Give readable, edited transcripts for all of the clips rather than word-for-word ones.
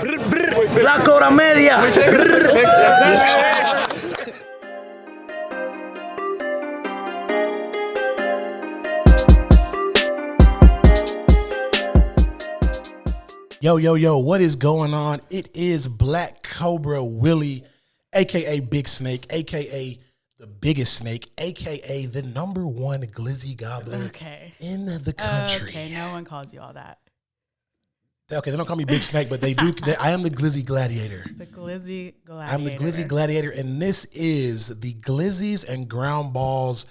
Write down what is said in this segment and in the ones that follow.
La Cobra Media. Yo, what is going on? It is Black Cobra Willie, a.k.a. Big Snake, a.k.a. the biggest snake, a.k.a. the #1 Glizzy gobbler in the country. Okay, no one calls you all that. Okay, they don't call me Big Snake, but they do. I am the Glizzy Gladiator. The Glizzy Gladiator. I'm the Glizzy Gladiator, and this is the Glizzys and Groundballs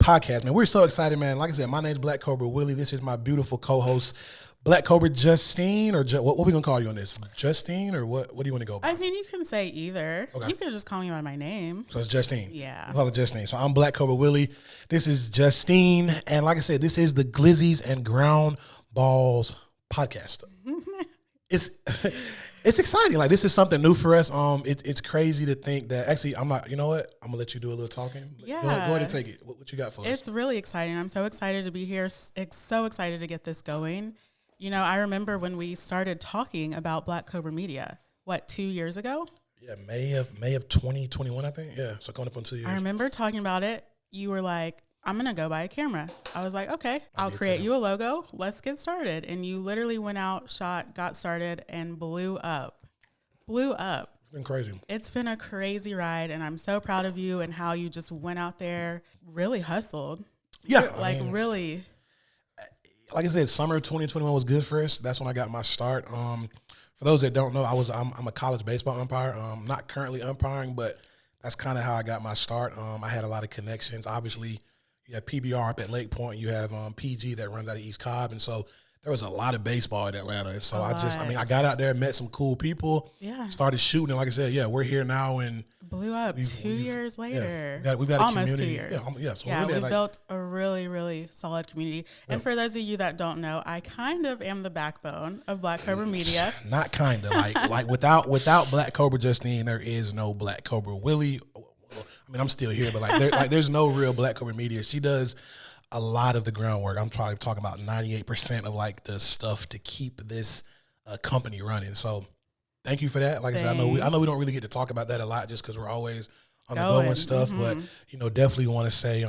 podcast. Man, we're so excited, man. Like I said, my name's Black Cobra Willie. This is my beautiful co-host, Black Cobra Justine, or what we gonna call you on this? Justine, or what? What do you want to go by? I mean, you can say either. Okay. You could just call me by my name. So it's Justine. Yeah. We'll call it Justine. So I'm Black Cobra Willie. This is Justine, and like I said, this is the Glizzys and Groundballs podcast. It's exciting. Like, this is something new for us. It's crazy to think that. Actually, I'm not. You know what? I'm gonna let you do a little talking. Yeah. Go ahead and take it. What you got for us? It's really exciting. I'm so excited to be here. So excited to get this going. You know, I remember when we started talking about Black Cobra Media, 2 years ago? Yeah, May of 2021, I think. Yeah, so going up on 2 years. I remember talking about it. You were like, I'm going to go buy a camera. I was like, okay, I'll create you a logo. Let's get started. And you literally went out, shot, got started, and blew up. It's been crazy. It's been a crazy ride, and I'm so proud of you and how you just went out there, really hustled. Yeah. Really. Like I said, summer 2021 was good for us. That's when I got my start. For those that don't know, I'm a college baseball umpire. Not currently umpiring, but that's kind of how I got my start. I had a lot of connections. Obviously, you have PBR up at Lake Point. You have PG that runs out of East Cobb, and so there was a lot of baseball in Atlanta. And so I got out there, met some cool people. Yeah. Started shooting, and like I said, we're here now and blew up 2 years later. Yeah, we've got almost a community. 2 years. So we built a really, really solid community. And for those of you that don't know, I kind of am the backbone of Black Cobra Media. Not kind of like without Black Cobra Justine, there is no Black Cobra Willie. I mean, I'm still here, but there's no real Black Cobra Media. She does a lot of the groundwork. I'm probably talking about 98% of like the stuff to keep this company running. So thank you for that. Like I said, I know we don't really get to talk about that a lot just because we're always on the go and stuff. Mm-hmm. But definitely want to say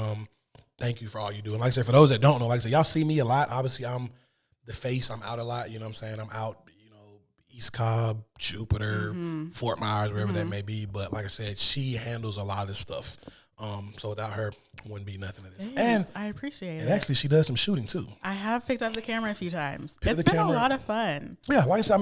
thank you for all you do. And like I said, for those that don't know, like I said, y'all see me a lot. Obviously, I'm the face. I'm out a lot. You know what I'm saying? I'm out. East Cobb, Jupiter, Fort Myers, wherever that may be. But like I said, she handles a lot of this stuff. So without her, wouldn't be nothing of this. Thanks. I appreciate it. And actually, she does some shooting too. I have picked up the camera a few times. It's been a lot of fun. Yeah, like I said,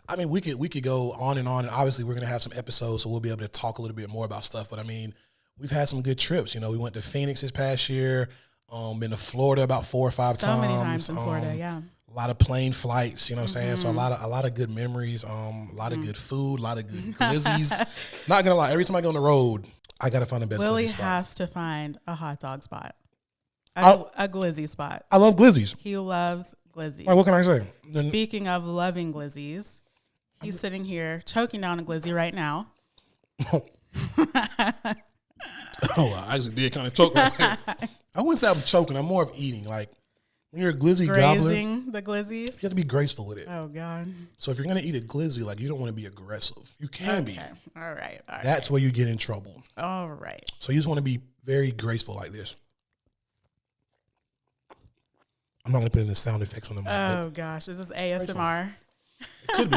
I mean, we could go on, and obviously, we're gonna have some episodes, so we'll be able to talk a little bit more about stuff. But I mean, we've had some good trips. We went to Phoenix this past year. Been to Florida about 4 or 5 times. So many times in Florida, yeah. A lot of plane flights, you know what I'm saying? So a lot of good memories, a lot of good food, a lot of good glizzies. Not gonna lie, every time I go on the road, I gotta find the best Willie glizzy spot. has to find a hot dog spot. A glizzy spot. I love glizzies. He loves glizzies. Like, what can I say? Speaking of loving glizzies, he's sitting here choking down a glizzy right now. I actually did kind of choke right there. I wouldn't say I'm choking. I'm more of eating. Like, when you're a glizzy gobbler, grazing the glizzies. you have to be graceful with it. Oh, God. So if you're going to eat a glizzy, like, you don't want to be aggressive. You can be. All right. That's where you get in trouble. All right. So you just want to be very graceful like this. I'm not going to put in the sound effects on the mic. Oh, gosh. Is this ASMR? It could be.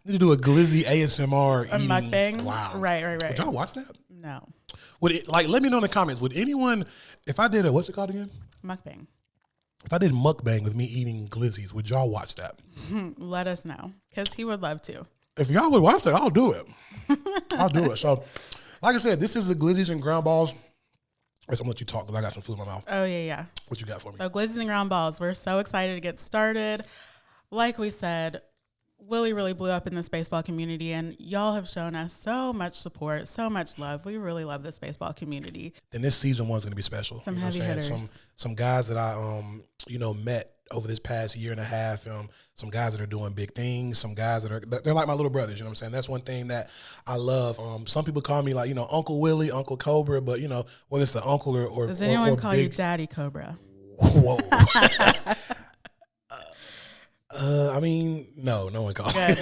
Need to do a glizzy ASMR eating. Mukbang? Wow. Right. Would y'all watch that? No. Would it, let me know in the comments. Would anyone, if I did what's it called again? Mukbang. If I did mukbang with me eating glizzies, would y'all watch that? Let us know, because he would love to. If y'all would watch that, I'll do it. I'll do it. So, like I said, this is the Glizzys and Groundballs. I'm going to let you talk because I got some food in my mouth. Oh, yeah. What you got for me? So, Glizzys and Groundballs, we're so excited to get started. Like we said, Willie really blew up in this baseball community, and y'all have shown us so much support, so much love. We really love this baseball community. And this season one's going to be special. Some heavy hitters. Some guys that I, met over this past year and a half. Some guys that are doing big things. Some guys they're like my little brothers. You know what I'm saying? That's one thing that I love. Some people call me like, Uncle Willie, Uncle Cobra, but whether it's the uncle or does anyone or call big, you Daddy Cobra? Whoa. I mean, no one calls me. Good.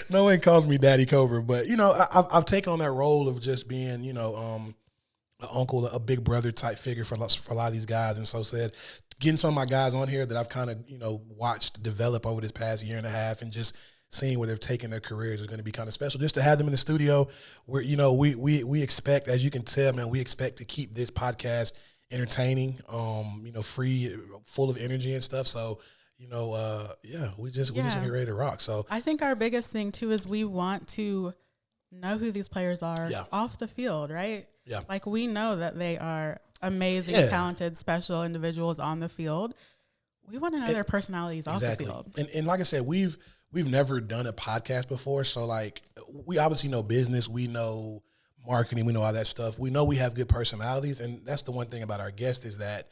No one calls me Daddy Cobra, but you know, I've taken on that role of just being, you know, an uncle, a big brother type figure for a lot of these guys, and so said getting some of my guys on here that I've kind of, you know, watched develop over this past year and a half, and just seeing where they've taken their careers is going to be kind of special. Just to have them in the studio, where you know we expect, as you can tell, man, we expect to keep this podcast entertaining, you know, free, full of energy and stuff. So. You know, we just get ready to rock. So I think our biggest thing too is we want to know who these players are off the field, right? Yeah. Like we know that they are amazing, talented, special individuals on the field. We want to know their personalities off the field. And like I said, we've never done a podcast before, so like we obviously know business, we know marketing, we know all that stuff. We know we have good personalities, and that's the one thing about our guests is that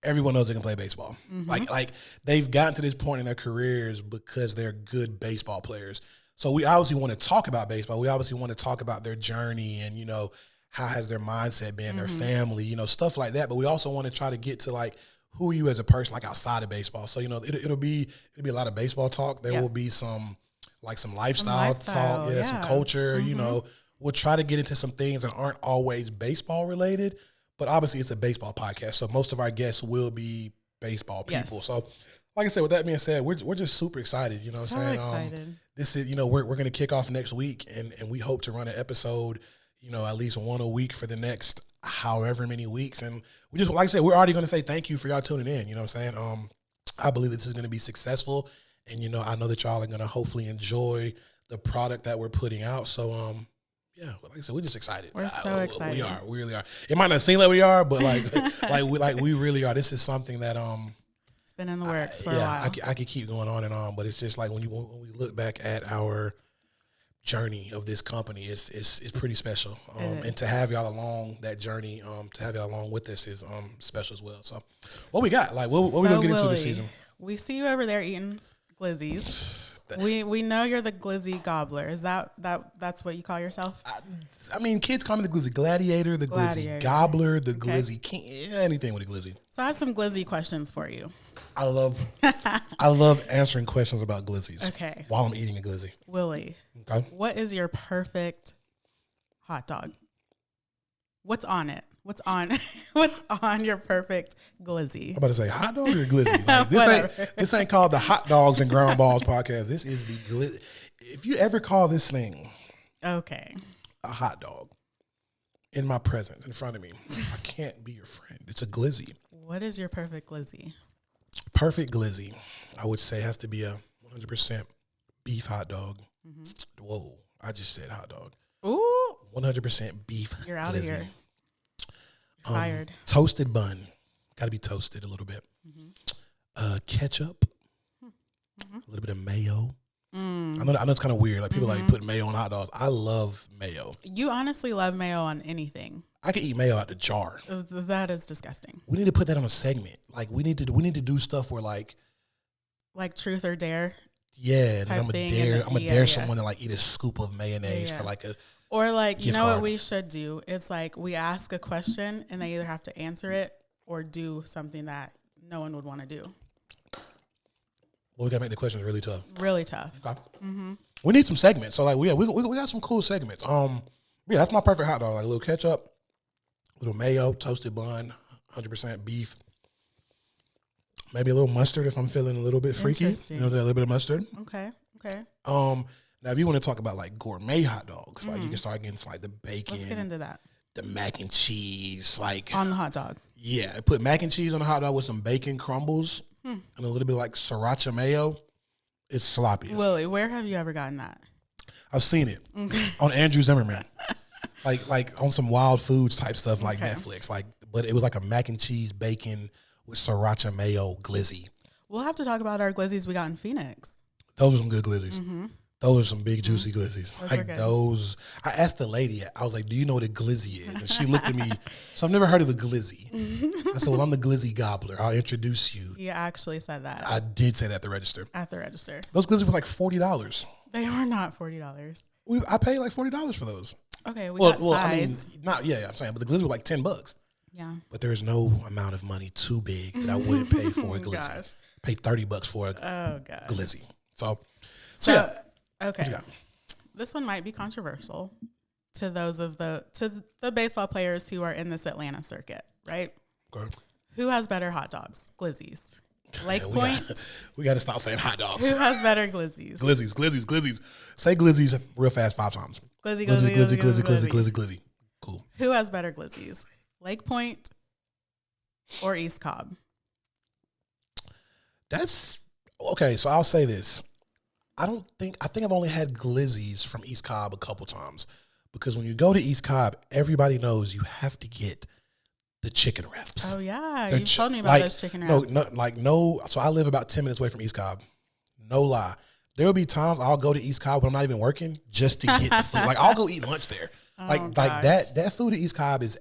everyone knows they can play baseball. Mm-hmm. Like they've gotten to this point in their careers because they're good baseball players. So we obviously want to talk about baseball. We obviously want to talk about their journey and, you know, how has their mindset been, their family, you know, stuff like that. But we also want to try to get to like, who are you as a person, like outside of baseball? So, you know, it'll be a lot of baseball talk. There will be some lifestyle talk, some culture, you know. We'll try to get into some things that aren't always baseball related. But obviously, it's a baseball podcast, so most of our guests will be baseball people. Yes. So, like I said, with that being said, we're just super excited. You know what I'm saying? Excited. This is, you know, we're going to kick off next week, and we hope to run an episode, you know, at least one a week for the next however many weeks. And we just, like I said, we're already going to say thank you for y'all tuning in. You know what I'm saying? I believe this is going to be successful, and you know, I know that y'all are going to hopefully enjoy the product that we're putting out. So, yeah, like I said, we're just excited. We're so excited. We really are. It might not seem like we are, but we really are. This is something that it's been in the works for a while. I could keep going on and on, but it's just like when we look back at our journey of this company, it's pretty special. And to have y'all along that journey, to have y'all along with us is special as well. So, what we got? Like, what we gonna get into this season? We see you over there eating Glizzys. We know you're the Glizzy gobbler. Is that's what you call yourself? I mean, kids call me the Glizzy gladiator, the Glizzy gobbler, the Glizzy king, anything with a Glizzy. So I have some Glizzy questions for you. I love answering questions about Glizzys. Okay. While I'm eating a Glizzy. Willie. Okay. What is your perfect hot dog? What's on it? What's on your perfect Glizzy? I'm about to say hot dog or Glizzy. Like, this ain't called the Hot Dogs and Groundballs podcast. This is the Glizzy. If you ever call this thing a hot dog in my presence, in front of me, I can't be your friend. It's a Glizzy. What is your perfect Glizzy? Perfect Glizzy, I would say, has to be a 100% beef hot dog. Mm-hmm. Whoa, I just said hot dog. Ooh. 100% beef. You're out of here. Fired. Toasted bun. Got to be toasted a little bit. Mm-hmm. Ketchup. Mm-hmm. A little bit of mayo. I know it's kind of weird. Like people like put mayo on hot dogs. I love mayo. You honestly love mayo on anything. I could eat mayo out the jar. That is disgusting. We need to put that on a segment. Like we need to do stuff where like truth or dare. Yeah, I'm gonna dare someone to like eat a scoop of mayonnaise for like a. Or like, you know what we should do? It's like we ask a question and they either have to answer it or do something that no one would want to do. Well, we got to make the questions really tough. Really tough. Okay. Mm-hmm. We need some segments. So like, we got some cool segments. Yeah, that's my perfect hot dog. Like a little ketchup, a little mayo, toasted bun, 100% beef. Maybe a little mustard if I'm feeling a little bit freaky. You know, a little bit of mustard. Okay. Now, if you want to talk about like gourmet hot dogs, like you can start getting like the bacon. Let's get into that. The mac and cheese, like on the hot dog. Yeah, put mac and cheese on the hot dog with some bacon crumbles and a little bit like sriracha mayo. It's sloppy. Willie, where have you ever gotten that? I've seen it on Andrew Zimmerman, like on some Wild Foods type stuff like Netflix. Like, but it was like a mac and cheese bacon with sriracha mayo glizzy. We'll have to talk about our glizzies we got in Phoenix. Those are some good glizzies. Mm-hmm. Those are some big, juicy glizzies. Those I asked the lady, I was like, do you know what a glizzy is? And she looked at me. So I've never heard of a glizzy. I said, well, I'm the Glizzy gobbler. I'll introduce you. You actually said that. I did say that at the register. At the register. Those glizzies were like $40. They are not $40. I paid like $40 for those. Okay, we got sides. I mean, I'm saying, but the glizzies were like $10. Yeah. But there's no amount of money too big that I wouldn't pay for a glizzy. pay $30 for a God. Glizzy. So So yeah. okay. What you got? This one might be controversial to those of the baseball players who are in this Atlanta circuit, right? Okay. Who has better hot dogs? Glizzy's. Lake Yeah, Point. we got to stop saying hot dogs. Who has better Glizzy's? Glizzies. Say Glizzies real fast 5 times. Glizzy. Glizzy. Cool. Who has better Glizzy's? Lake Point or East Cobb? That's okay. So I'll say this. I think I've only had Glizzies from East Cobb a couple times, because when you go to East Cobb, everybody knows you have to get the chicken wraps. Oh yeah, you told me about those chicken wraps. So I live about 10 minutes away from East Cobb. No lie. There will be times I'll go to East Cobb when I'm not even working just to get the food. Like I'll go eat lunch there. Like that food at East Cobb is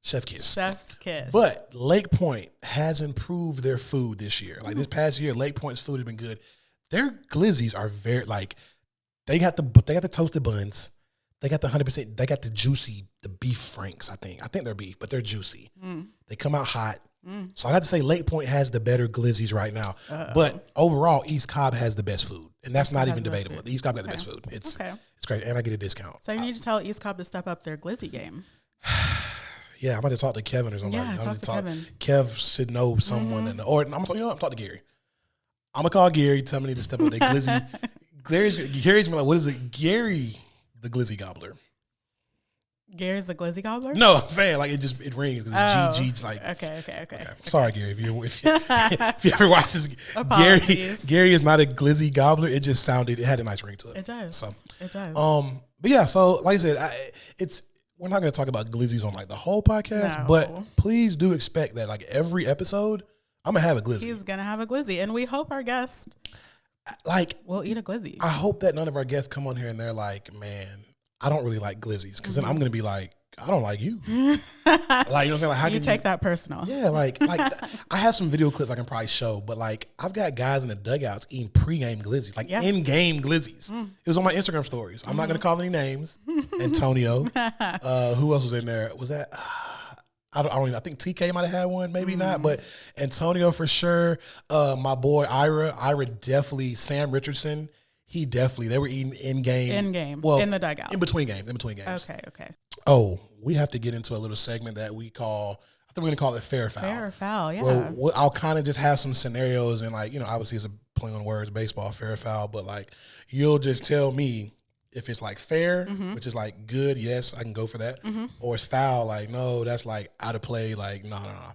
chef kiss. Chef's kiss. But Lake Point has improved their food this year. Like this past year, Lake Point's food has been good. Their Glizzies are very they got the toasted buns. They got the 100%. They got the beef franks. I think they're beef, but they're juicy. They come out hot. So I got to say Lake Point has the better Glizzies right now. But overall, East Cobb has the best food, and that's not even debatable. East Cobb got the best food. It's great, and I get a discount. So you need to tell East Cobb to step up their Glizzy game. Yeah, I'm about to talk to Kevin or something. Yeah, talk to Kevin. Kev should know someone, I'm talk to Gary. I'm gonna call Gary. Tell me to step up their Glizzy. Gary's gonna like, what is it? Gary, the Glizzy Gobbler. Gary's the Glizzy Gobbler? No, I'm saying like it rings because GG like. Okay. Sorry, Gary, if you ever watch this, Gary is not a Glizzy Gobbler. It just it had a nice ring to it. It does. So it does. But yeah, so like I said, we're not going to talk about Glizzies on like the whole podcast, but please do expect that like every episode, I'm gonna have a Glizzy. He's gonna have a Glizzy, and we hope our guest will eat a Glizzy. I hope that none of our guests come on here and they're like, man, I don't really like Glizzies, because then I'm gonna be like, I don't like you. Like, you know what I'm saying? Like, how you take that personal? Yeah, like I have some video clips I can probably show, but like I've got guys in the dugouts eating pregame Glizzies, like in-game Glizzies. It was on my Instagram stories. I'm not gonna call any names. Antonio, who else was in there? Was that? I don't even. I think TK might have had one, maybe not, but Antonio for sure. My boy Ira definitely. Sam Richardson, they were eating in game. Well, in the dugout. In between games. Okay. Oh, we have to get into a little segment that we call, I think we're going to call it Fair Foul. Fair Foul, yeah. Well, I'll kind of just have some scenarios, and like, obviously it's a play on words, baseball, fair foul, but like you'll just tell me if it's like fair, which is like good, yes, I can go for that, or it's foul, like no, that's like out of play, like no. I'm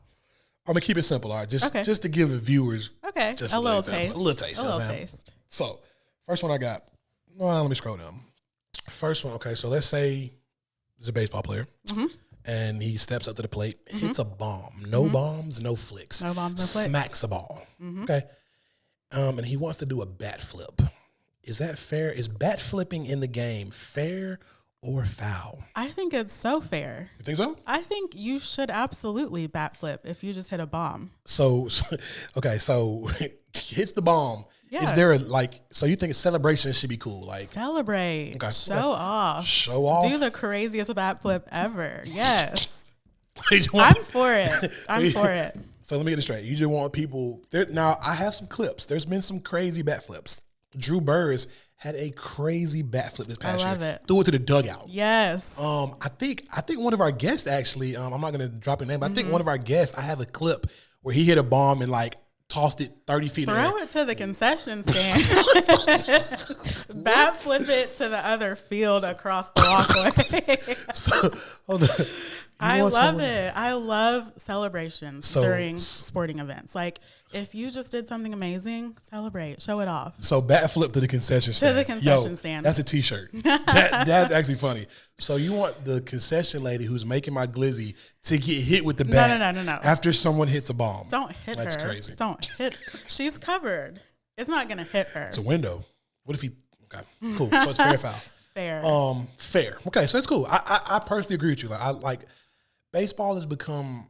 gonna keep it simple, all right? Just to give the viewers just a little taste. So first one I got. Well, let me scroll down. First one, okay. So let's say there's a baseball player, and he steps up to the plate, hits a bomb. No bombs, no flicks. No bombs, no flicks. Smacks a ball. Okay. And he wants to do a bat flip. Is that fair? Is bat flipping in the game fair or foul? I think it's so fair. You think so? I think you should absolutely bat flip if you just hit a bomb. So hits the bomb. Yeah. Is there so you think celebration should be cool? Like celebrate. Okay. Show off. Show off. Do the craziest bat flip ever. Yes. I'm for it. So let me get it straight. You just want people there. Now I have some clips. There's been some crazy bat flips. Drew Burrs had a crazy bat flip this past year. I love it. Threw it to the dugout. Yes. I think one of our guests actually, I'm not gonna drop a name, but I think one of our guests, I have a clip where he hit a bomb and like tossed it 30 feet in the air. Throw it to the concession stand. Bat flip it to the other field across the walkway. So, hold on. I love it. I love celebrations during sporting events. Like, if you just did something amazing, celebrate, show it off. So, bat flip to the concession stand. To the concession stand. That's a T-shirt. That's actually funny. So, you want the concession lady who's making my Glizzy to get hit with the bat No. after someone hits a bomb. Don't hit her. That's crazy. Don't hit. She's covered. It's not going to hit her. It's a window. What if he... Okay, cool. So, it's fair foul. Fair. Fair. Okay, so it's cool. I personally agree with you. Like, baseball has become,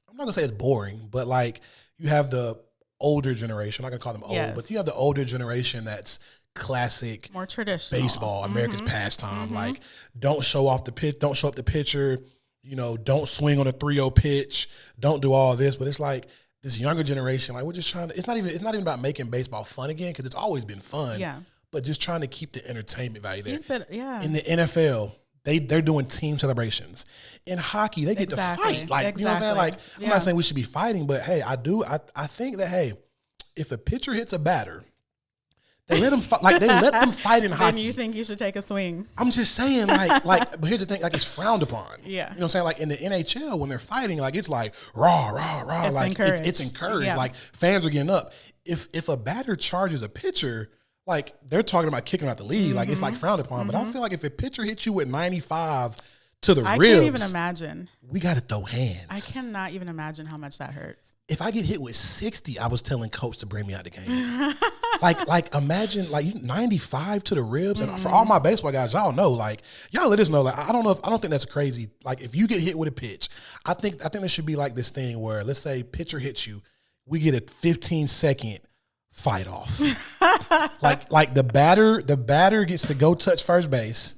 I'm not gonna say it's boring, but like you have the older generation. I'm not gonna call them old, but you have the older generation that's classic, more traditional baseball, America's pastime. Like, don't show off the pitch, don't show up the pitcher. Don't swing on a 3-0 pitch. Don't do all this. But it's like this younger generation, like we're just trying to. It's not even about making baseball fun again because it's always been fun. Yeah. But just trying to keep the entertainment value there. Yeah. In the NFL, they're doing team celebrations. In hockey, they get to fight. Like you know what I'm saying? Like I'm not saying we should be fighting, but hey, I think that hey, if a pitcher hits a batter, they let them fight in hockey. Then you think you should take a swing? I'm just saying, but here's the thing, like it's frowned upon. Yeah, you know what I'm saying? Like in the NHL, when they're fighting, like it's like rah rah rah, like it's encouraged. Yeah. Like fans are getting up. If a batter charges a pitcher, like they're talking about kicking out the league, like it's like frowned upon. But I feel like if a pitcher hits you with 95 to the ribs, I can't even imagine. We got to throw hands. I cannot even imagine how much that hurts. If I get hit with 60, I was telling coach to bring me out the game. like imagine like 95 to the ribs. And for all my baseball guys, y'all know, like y'all let us know. Like I don't think that's crazy. Like if you get hit with a pitch, I think there should be like this thing where let's say pitcher hits you, we get a 15-second fight off. like the batter gets to go touch first base.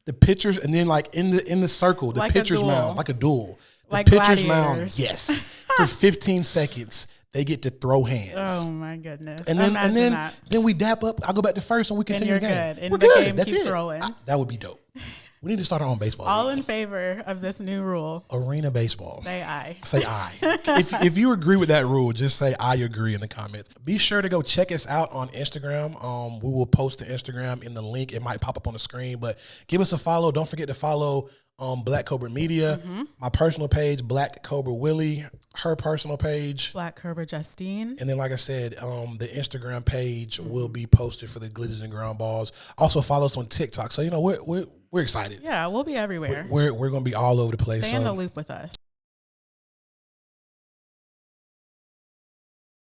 The pitchers, and then like in the circle, the like pitcher's mound, like a duel. The like pitcher's mound, yes. For 15 seconds, they get to throw hands. Oh my goodness! And then we dap up. I go back to first, and we continue the game. Good. And we're good. Game That's keeps it. Rolling. That would be dope. We need to start our own baseball. All league. In favor of this new rule. Arena baseball. Say aye. Say aye. if you agree with that rule, just say I agree in the comments. Be sure to go check us out on Instagram. We will post the Instagram in the link. It might pop up on the screen, but give us a follow. Don't forget to follow Black Cobra Media, my personal page, Black Cobra Willie, her personal page, Black Cobra Justine. And then, like I said, the Instagram page will be posted for the Glizzys and Groundballs. Also, follow us on TikTok. So, you know, we're excited. Yeah, we'll be everywhere. We're going to be all over the place. Stay in the loop with us.